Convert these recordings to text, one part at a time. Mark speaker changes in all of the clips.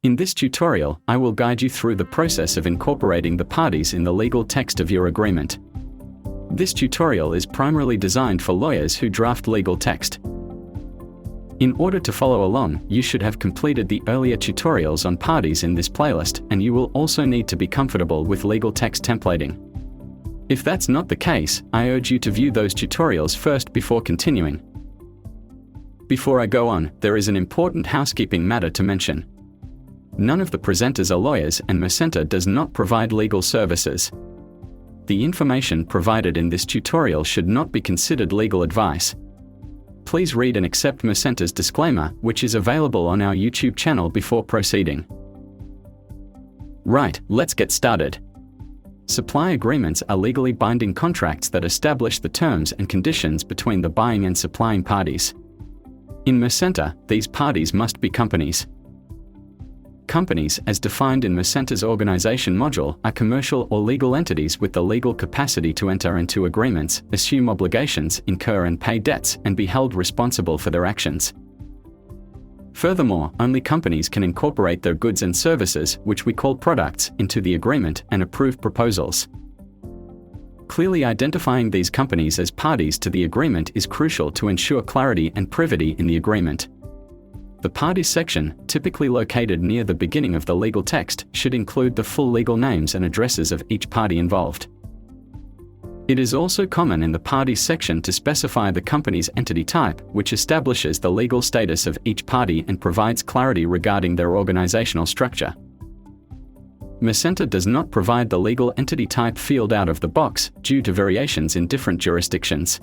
Speaker 1: In this tutorial, I will guide you through the process of incorporating the parties in the legal text of your agreement. This tutorial is primarily designed for lawyers who draft legal text. In order to follow along, you should have completed the earlier tutorials on parties in this playlist, and you will also need to be comfortable with legal text templating. If that's not the case, I urge you to view those tutorials first before continuing. Before I go on, there is an important housekeeping matter to mention. None of the presenters are lawyers, and Mercenter does not provide legal services. The information provided in this tutorial should not be considered legal advice. Please read and accept Mercenter's disclaimer, which is available on our YouTube channel before proceeding. Right, let's get started. Supply agreements are legally binding contracts that establish the terms and conditions between the buying and supplying parties. In Mercenter, these parties must be companies. Companies, as defined in Mercenter's organization module, are commercial or legal entities with the legal capacity to enter into agreements, assume obligations, incur and pay debts, and be held responsible for their actions. Furthermore, only companies can incorporate their goods and services, which we call products, into the agreement and approve proposals. Clearly identifying these companies as parties to the agreement is crucial to ensure clarity and privity in the agreement. The Parties section, typically located near the beginning of the legal text, should include the full legal names and addresses of each party involved. It is also common in the Parties section to specify the company's entity type, which establishes the legal status of each party and provides clarity regarding their organizational structure. Mercenter does not provide the legal entity type field out of the box, due to variations in different jurisdictions.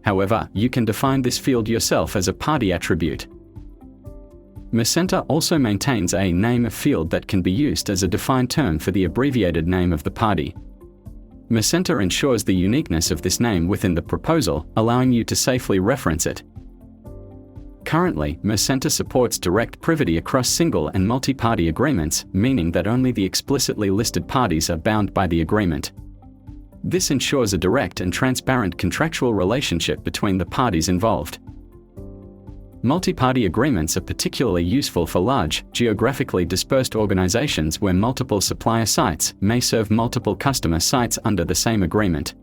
Speaker 1: However, you can define this field yourself as a party attribute. Mercenter also maintains a name field that can be used as a defined term for the abbreviated name of the party. Mercenter ensures the uniqueness of this name within the proposal, allowing you to safely reference it. Currently, Mercenter supports direct privity across single and multi-party agreements, meaning that only the explicitly listed parties are bound by the agreement. This ensures a direct and transparent contractual relationship between the parties involved. Multi-party agreements are particularly useful for large, geographically dispersed organizations where multiple supplier sites may serve multiple customer sites under the same agreement.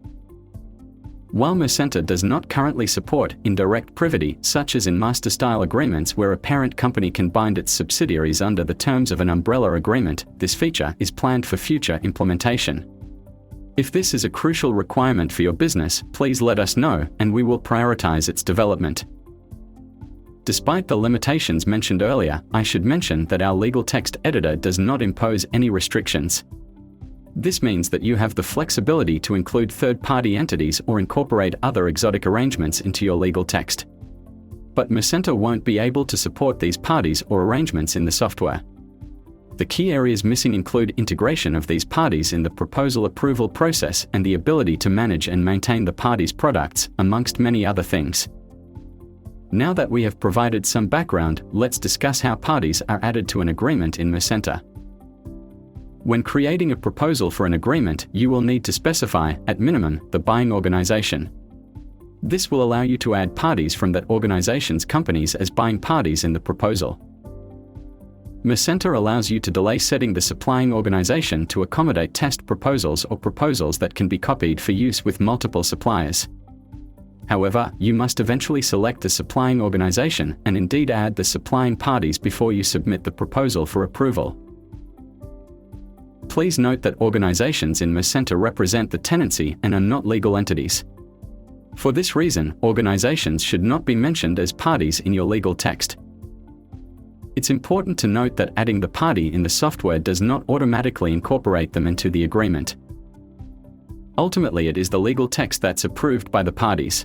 Speaker 1: While Mercenter does not currently support indirect privity, such as in master-style agreements where a parent company can bind its subsidiaries under the terms of an umbrella agreement, this feature is planned for future implementation. If this is a crucial requirement for your business, please let us know, and we will prioritize its development. Despite the limitations mentioned earlier, I should mention that our legal text editor does not impose any restrictions. This means that you have the flexibility to include third-party entities or incorporate other exotic arrangements into your legal text. But Mercenter won't be able to support these parties or arrangements in the software. The key areas missing include integration of these parties in the proposal approval process and the ability to manage and maintain the parties' products, amongst many other things. Now that we have provided some background, let's discuss how parties are added to an agreement in Mercenter. When creating a proposal for an agreement, you will need to specify, at minimum, the buying organization. This will allow you to add parties from that organization's companies as buying parties in the proposal. Mercenter allows you to delay setting the supplying organization to accommodate test proposals or proposals that can be copied for use with multiple suppliers. However, you must eventually select the supplying organization and indeed add the supplying parties before you submit the proposal for approval. Please note that organizations in Mercenter represent the tenancy and are not legal entities. For this reason, organizations should not be mentioned as parties in your legal text. It's important to note that adding the party in the software does not automatically incorporate them into the agreement. Ultimately, it is the legal text that's approved by the parties.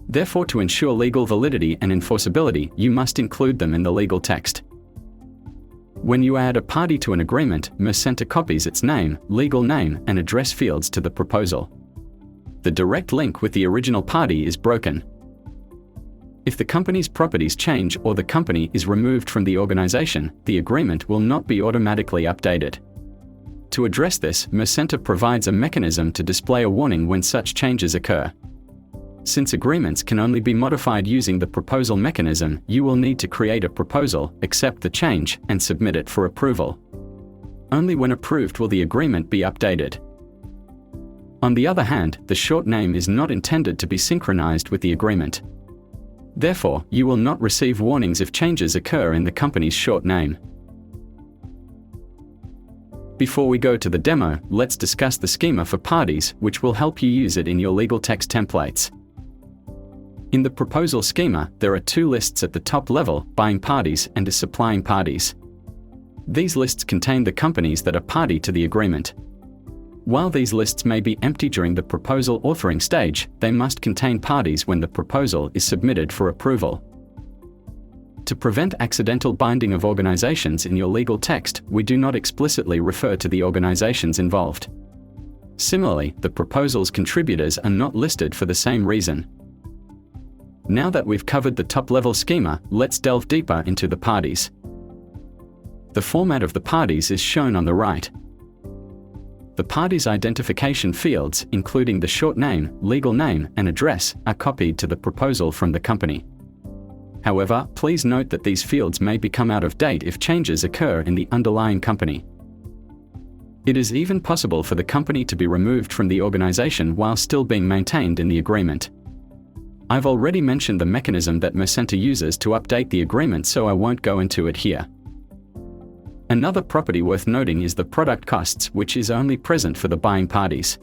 Speaker 1: Therefore, to ensure legal validity and enforceability, you must include them in the legal text. When you add a party to an agreement, Mercenter copies its name, legal name, and address fields to the proposal. The direct link with the original party is broken. If the company's properties change or the company is removed from the organization, the agreement will not be automatically updated. To address this, Mercenter provides a mechanism to display a warning when such changes occur. Since agreements can only be modified using the proposal mechanism, you will need to create a proposal, accept the change, and submit it for approval. Only when approved will the agreement be updated. On the other hand, the short name is not intended to be synchronized with the agreement. Therefore, you will not receive warnings if changes occur in the company's short name. Before we go to the demo, let's discuss the schema for parties, which will help you use it in your legal text templates. In the proposal schema, there are two lists at the top level, buying parties and supplying parties. These lists contain the companies that are party to the agreement. While these lists may be empty during the proposal authoring stage, they must contain parties when the proposal is submitted for approval. To prevent accidental binding of organizations in your legal text, we do not explicitly refer to the organizations involved. Similarly, the proposal's contributors are not listed for the same reason. Now that we've covered the top-level schema, let's delve deeper into the parties. The format of the parties is shown on the right. The parties' identification fields, including the short name, legal name, and address, are copied to the proposal from the company. However, please note that these fields may become out of date if changes occur in the underlying company. It is even possible for the company to be removed from the organization while still being maintained in the agreement. I've already mentioned the mechanism that Mercenter uses to update the agreement, so I won't go into it here. Another property worth noting is the product costs, which is only present for the buying parties.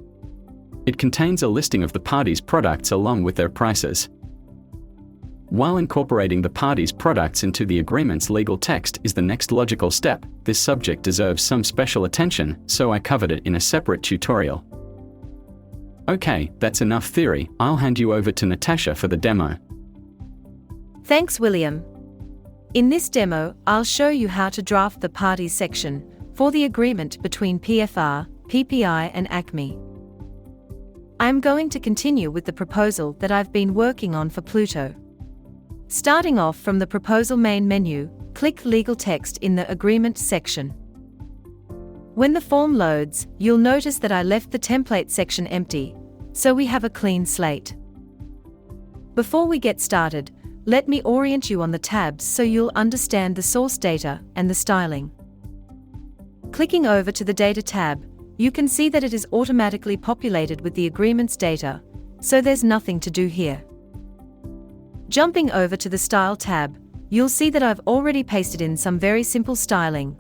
Speaker 1: It contains a listing of the parties' products along with their prices. While incorporating the parties' products into the agreement's legal text is the next logical step, this subject deserves some special attention, so I covered it in a separate tutorial. Okay, that's enough theory. I'll hand you over to Natasha for the demo.
Speaker 2: Thanks, William. In this demo, I'll show you how to draft the parties section for the agreement between PFR, PPI and Acme. I'm going to continue with the proposal that I've been working on for Pluto. Starting off from the proposal main menu, click Legal Text in the Agreement section. When the form loads, you'll notice that I left the template section empty, so we have a clean slate. Before we get started, let me orient you on the tabs so you'll understand the source data and the styling. Clicking over to the Data tab, you can see that it is automatically populated with the agreement's data, so there's nothing to do here. Jumping over to the Style tab, you'll see that I've already pasted in some very simple styling,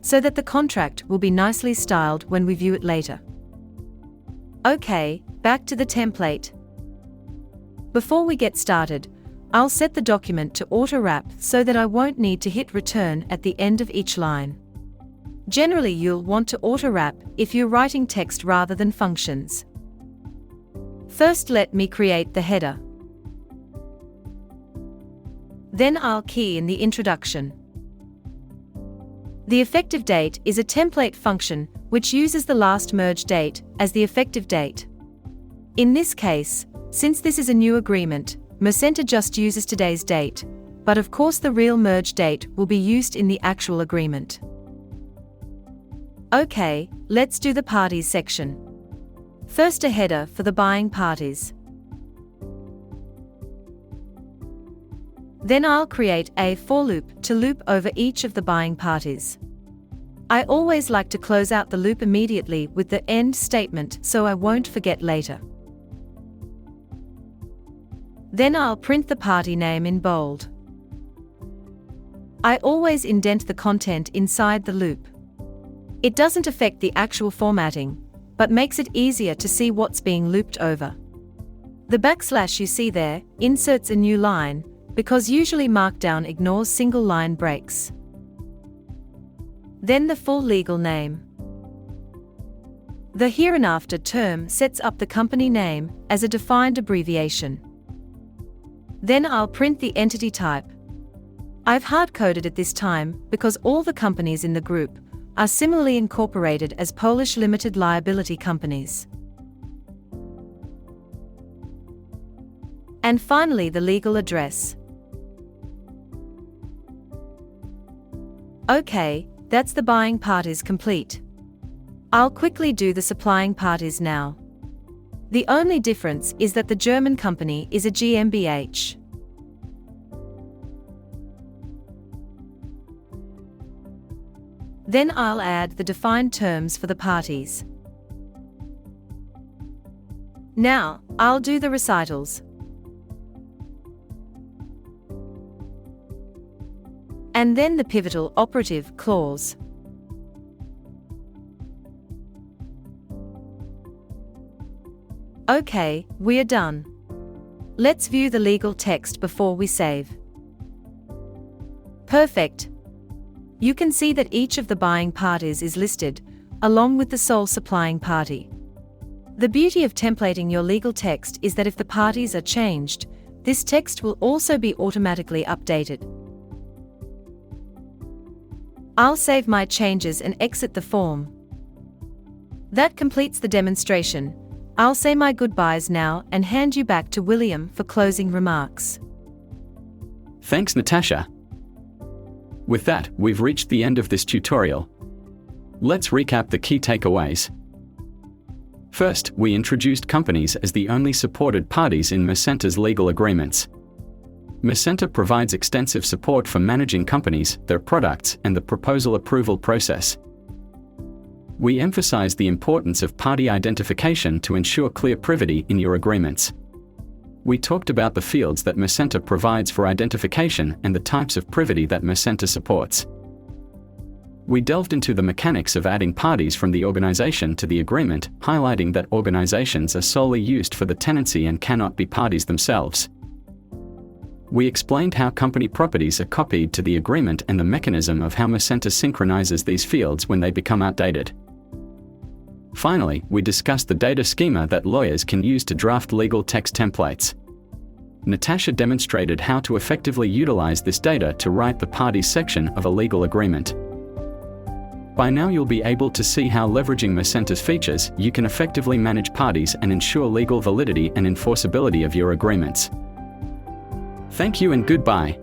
Speaker 2: so that the contract will be nicely styled when we view it later. Okay, back to the template. Before we get started, I'll set the document to auto-wrap so that I won't need to hit return at the end of each line. Generally, you'll want to auto-wrap if you're writing text rather than functions. First, let me create the header. Then I'll key in the introduction. The effective date is a template function which uses the last merge date as the effective date. In this case, since this is a new agreement, Mercenter just uses today's date, but of course the real merge date will be used in the actual agreement. Okay, let's do the parties section. First, a header for the buying parties. Then I'll create a for loop to loop over each of the buying parties. I always like to close out the loop immediately with the end statement so I won't forget later. Then I'll print the party name in bold. I always indent the content inside the loop. It doesn't affect the actual formatting, but makes it easier to see what's being looped over. The backslash you see there inserts a new line, because usually Markdown ignores single line breaks. Then the full legal name. The hereinafter term sets up the company name as a defined abbreviation. Then I'll print the entity type. I've hard-coded it this time because all the companies in the group are similarly incorporated as Polish limited liability companies. And finally, the legal address. Okay, that's the buying parties complete. I'll quickly do the supplying parties now. The only difference is that the German company is a GmbH. Then I'll add the defined terms for the parties. Now, I'll do the recitals. And then the pivotal operative clause. Okay, we are done. Let's view the legal text before we save. Perfect. You can see that each of the buying parties is listed, along with the sole supplying party. The beauty of templating your legal text is that if the parties are changed, this text will also be automatically updated. I'll save my changes and exit the form. That completes the demonstration. I'll say my goodbyes now and hand you back to William for closing remarks.
Speaker 1: Thanks, Natasha. With that, we've reached the end of this tutorial. Let's recap the key takeaways. First, we introduced companies as the only supported parties in Macenta's legal agreements. Macenta provides extensive support for managing companies, their products, and the proposal approval process. We emphasize the importance of party identification to ensure clear privity in your agreements. We talked about the fields that Macenta provides for identification and the types of privity that Macenta supports. We delved into the mechanics of adding parties from the organization to the agreement, highlighting that organizations are solely used for the tenancy and cannot be parties themselves. We explained how company properties are copied to the agreement and the mechanism of how Macenta synchronizes these fields when they become outdated. Finally, we discussed the data schema that lawyers can use to draft legal text templates. Natasha demonstrated how to effectively utilize this data to write the parties section of a legal agreement. By now you'll be able to see how leveraging Macenta's features, you can effectively manage parties and ensure legal validity and enforceability of your agreements. Thank you and goodbye.